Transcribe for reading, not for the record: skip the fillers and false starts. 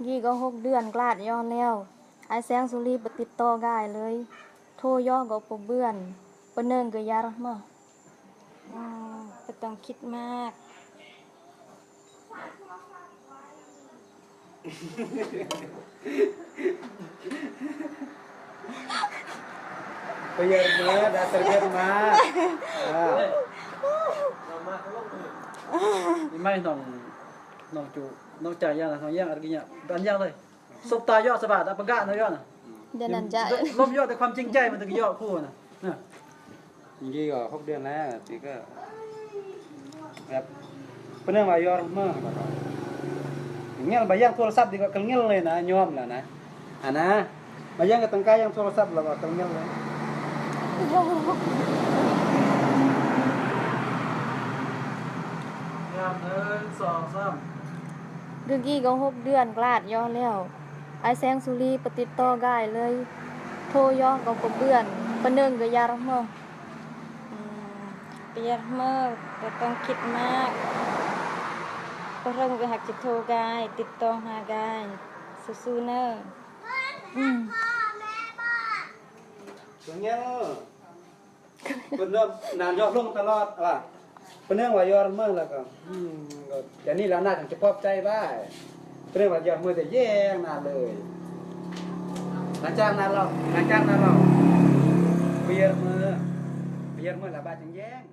ยี่ก็6 เดือนกลาดย้อนแล้วไอแสงสุรีปติดต่อกายเลยโทรย่อก็ปเบื่อนปะเนิงก็ยารมาก็ต้องคิดมากไปเยอะมาได้เยอะมาไม่น้องจูน้องใจย่างน้องย่างอะไรเงี้ยดันย่างเลยสบตายอดสะบัดประกาศนะยอดนะ เดี๋ยวนั้นจะ ลมยอดแต่ความจริงใจมันถึงยอดคู่นะอย่างนี้ก็6 เดือนแล้วทีก็แบบเป็นเรื่องวายอร์มากอย่างเงี้ยบางอย่างโทรศัพท์ดีกว่ากังเงี้ยเลยนะยอมแล้วนะนะบางอย่างก็ตั้งใจยังโทรศัพท์เราก็กังเงี้ยเลยงาม1 2 3ดึกยี่ก็6 เดือนกลาดย้อนแล้วไอแสงสุรีปติดต่อกายเลยโทรย่อก็ปเบื่อนปะเนิงก็ยารมาเปียกมากแต่ต้องคิดมากเพราะเรื่องก็หักจะโทรกายติดต่อหากายสู้ๆเนอะกังเงี้ยเป็นเรื่องนานยอดลงตลอดว่ะเป็นเรื่องวายอร์มากแล้วก็อย่างนี้แล้วน่าจะปลอบใจได้เป็นเรื่องวายอร์มากแต่แย่งนานเลยหลังจากนั้นเราเบียร์มือละบาดจังแย่ง